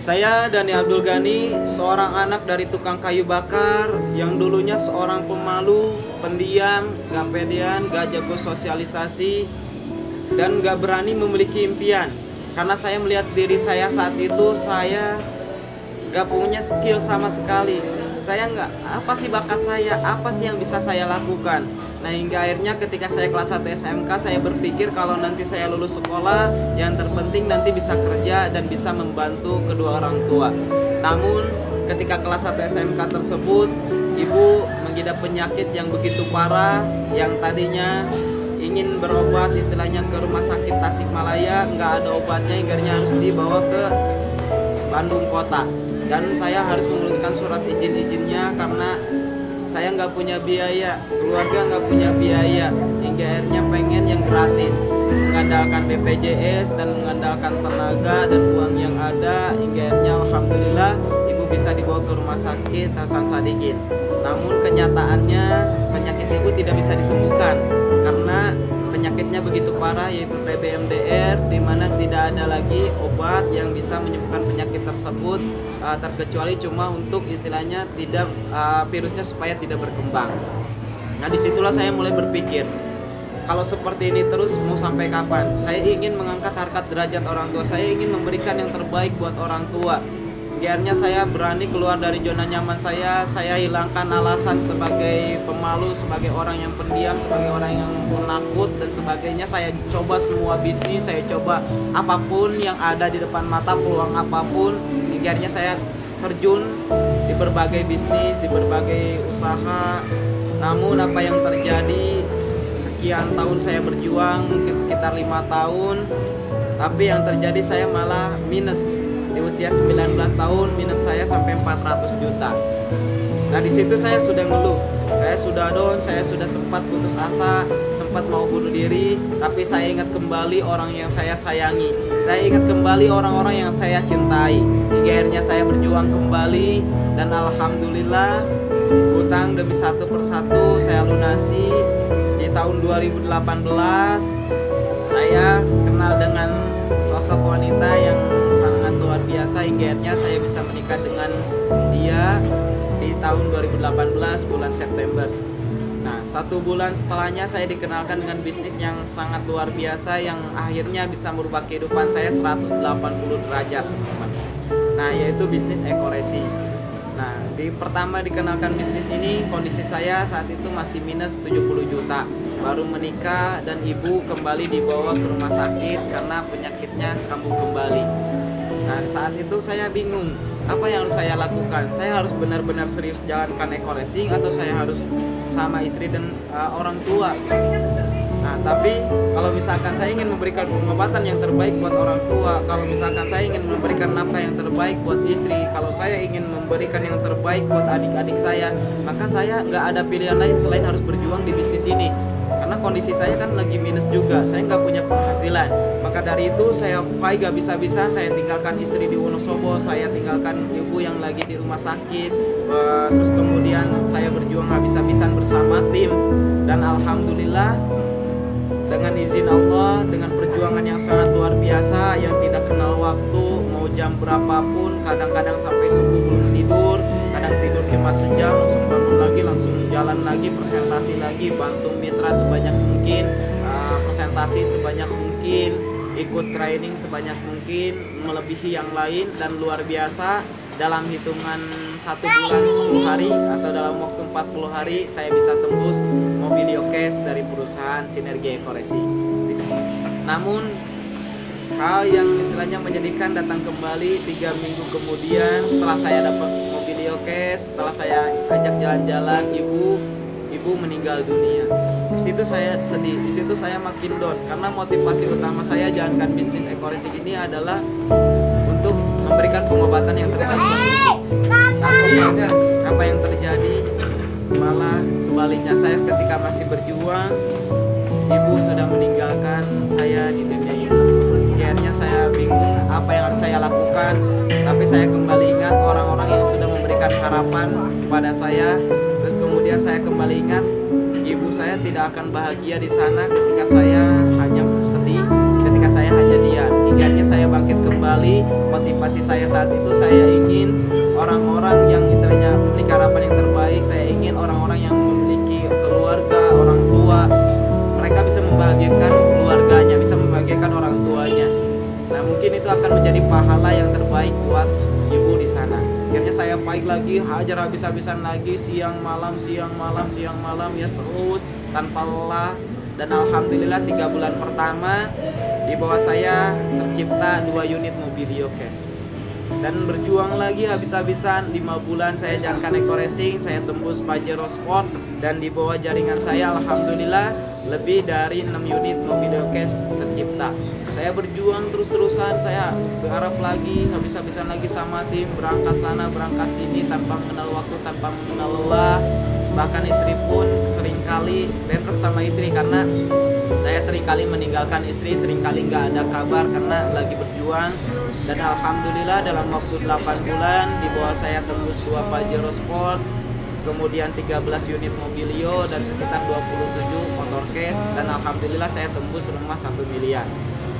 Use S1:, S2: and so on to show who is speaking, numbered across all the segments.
S1: Saya Dani Abdul Ghani, seorang anak dari tukang kayu bakar yang dulunya seorang pemalu, pendiam, gak pedean, gak jago sosialisasi, dan gak berani memiliki impian. Karena saya melihat diri saya saat itu, saya gak punya skill sama sekali. Saya nggak, apa sih bakat saya, apa sih yang bisa saya lakukan. Nah, hingga akhirnya ketika saya kelas 1 SMK, saya berpikir kalau nanti saya lulus sekolah, yang terpenting nanti bisa kerja dan bisa membantu kedua orang tua. Namun ketika kelas 1 SMK tersebut, ibu mengidap penyakit yang begitu parah, yang tadinya ingin berobat istilahnya ke rumah sakit Tasikmalaya, nggak ada obatnya, akhirnya harus dibawa ke Bandung kota. Dan saya harus menuliskan surat izin-izinnya karena saya nggak punya biaya, keluarga nggak punya biaya, hingga akhirnya pengen yang gratis, mengandalkan BPJS dan mengandalkan tenaga dan uang yang ada, hingga akhirnya alhamdulillah ibu bisa dibawa ke rumah sakit Hasan Sadikin. Namun kenyataannya penyakit ibu tidak bisa disembuhkan karena penyakitnya begitu parah, yaitu TB-MDR, di mana tidak ada lagi obat yang bisa menyembuhkan penyakit tersebut, terkecuali cuma untuk istilahnya tidak virusnya supaya tidak berkembang. Nah, disitulah saya mulai berpikir, kalau seperti ini terus mau sampai kapan? Saya ingin mengangkat harkat derajat orang tua, saya ingin memberikan yang terbaik buat orang tua. Akhirnya saya berani keluar dari zona nyaman saya hilangkan alasan sebagai pemalu, sebagai orang yang pendiam, sebagai orang yang penakut dan sebagainya. Saya coba semua bisnis, saya coba apapun yang ada di depan mata, peluang apapun. Akhirnya saya terjun di berbagai bisnis, di berbagai usaha. Namun apa yang terjadi, sekian tahun saya berjuang, mungkin sekitar 5 tahun, tapi yang terjadi saya malah minus. Di usia 19 tahun minus saya sampai 400 juta. Nah, di situ saya sudah ngeluh, saya sudah down, saya sudah sempat putus asa, sempat mau bunuh diri. Tapi saya ingat kembali orang yang saya sayangi, saya ingat kembali orang-orang yang saya cintai. Hingga akhirnya saya berjuang kembali, dan alhamdulillah hutang demi satu persatu saya lunasi. Di tahun 2018 saya kenal dengan sosok wanita yang sangat luar biasa, hingga akhirnya saya bisa menikah dengan dia di tahun 2018 bulan September. Nah, 1 bulan setelahnya saya dikenalkan dengan bisnis yang sangat luar biasa, yang akhirnya bisa merubah kehidupan saya 180 derajat, teman-teman. Nah, yaitu bisnis Eco-Resi. Nah, pertama dikenalkan bisnis ini, kondisi saya saat itu masih minus 70 juta. Baru menikah dan ibu kembali dibawa ke rumah sakit karena penyakitnya kambuh kembali. Nah, saat itu saya bingung, apa yang harus saya lakukan? Saya harus benar-benar serius jalankan Eco-Resi atau saya harus sama istri dan orang tua? Nah, tapi kalau misalkan saya ingin memberikan pengobatan yang terbaik buat orang tua, kalau misalkan saya ingin memberikan nafkah yang terbaik buat istri, kalau saya ingin memberikan yang terbaik buat adik-adik saya, maka saya nggak ada pilihan lain selain harus berjuang di bisnis ini. Karena kondisi saya kan lagi minus juga, saya nggak punya penghasilan. Maka dari itu saya fight gak bisa-bisa, saya tinggalkan istri di Wonosobo, saya tinggalkan ibu yang lagi di rumah sakit, terus kemudian saya berjuang habis-habisan bersama tim. Dan alhamdulillah dengan izin Allah, dengan perjuangan yang sangat luar biasa, yang tidak kenal waktu, mau jam berapapun, kadang-kadang sampai subuh belum tidur, kadang tidur cuma sejam, langsung bangun lagi, langsung jalan lagi, presentasi lagi, bantu mitra sebanyak mungkin, presentasi sebanyak mungkin, ikut training sebanyak mungkin, melebihi yang lain. Dan luar biasa, dalam hitungan 1 bulan 10 hari atau dalam waktu 40 hari saya bisa tembus Mobilio Cash dari perusahaan Sinergi Eco-Resi. Namun hal yang istilahnya menyedihkan datang kembali 3 minggu kemudian setelah saya dapat Mobilio Cash, setelah saya ajak jalan-jalan, ibu meninggal dunia. Di situ saya sedih, di situ saya makin down karena motivasi utama saya jalankan bisnis Eco-Resi ini adalah untuk memberikan pengobatan yang terbaik buat ibu. Tapi apa yang terjadi malah sebaliknya, saya ketika masih berjuang, ibu sudah meninggalkan saya di dunia ini. Akhirnya saya bingung apa yang harus saya lakukan. Tapi saya kembali ingat orang-orang yang sudah memberikan harapan kepada saya. Terus kemudian saya kembali ingat ibu saya tidak akan bahagia di sana ketika saya hanya sedih, ketika saya hanya diam. Akhirnya saya bangkit kembali. Motivasi saya saat itu, saya ingin orang-orang yang istilahnya memiliki harapan yang terbaik. Saya ingin orang-orang yang memiliki keluarga, orang tua, mereka bisa membahagiakan keluarganya, bisa membahagiakan orang tuanya. Nah, mungkin itu akan menjadi pahala yang terbaik buat ibu di sana. Akhirnya saya fight lagi, hajar habis-habisan lagi, siang malam ya, terus tanpa lelah. Dan alhamdulillah 3 bulan pertama di bawah saya tercipta 2 unit Mobilio Cash. Dan berjuang lagi habis-habisan 5 bulan saya jalankan Eco Racing, saya tembus Pajero Sport, dan di bawah jaringan saya alhamdulillah lebih dari 6 unit Mobilio Cash tercipta. Saya berjuang terus-terusan, saya berharap lagi, habis-habisan lagi sama tim, berangkat sana, berangkat sini, tanpa mengenal waktu, tanpa mengenal lelah. Bahkan istri pun seringkali bentrok sama istri, karena saya seringkali meninggalkan istri, seringkali nggak ada kabar karena lagi berjuang. Dan alhamdulillah dalam waktu 8 bulan di bawah saya tembus 2 Pajero Sport, kemudian 13 unit Mobilio, dan sekitar 27 motor cash, dan alhamdulillah saya tembus rumah 1 miliar.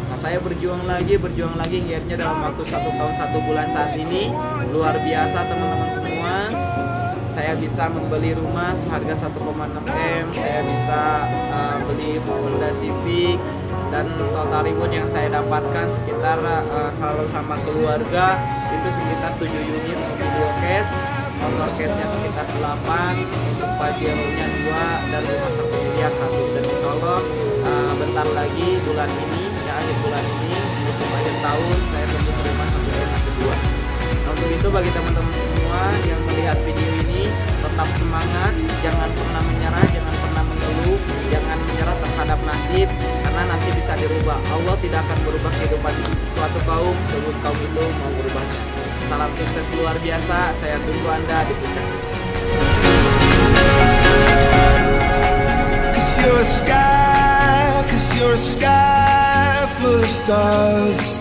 S1: Nah, saya berjuang lagi, akhirnya dalam waktu 1 tahun 1 bulan saat ini, luar biasa teman-teman semua. Saya bisa membeli rumah seharga 1,6 M, saya bisa beli Honda Civic, dan total reward yang saya dapatkan sekitar selalu sama keluarga itu sekitar 7 unit Mobilio Cash, motor cashnya sekitar 8, untuk Pajero-nya 2, dan rumah 1 miliar 1. Dan insya Allah bentar lagi bulan ini, ya akhir bulan ini, untuk akhir tahun saya tembus rumah 1 miliar 2. Nah, untuk itu bagi teman-teman semua yang melihat video ini, tetap semangat, jangan pernah menyerah, jangan pernah mengeluh, jangan menyerah terhadap nasib, karena nasib bisa dirubah. Allah tidak akan berubah kehidupan suatu kaum sebelum kaum itu mau berubahnya. Salam sukses luar biasa, saya tunggu Anda di puncak sukses.
S2: Cause you're a sky full of stars.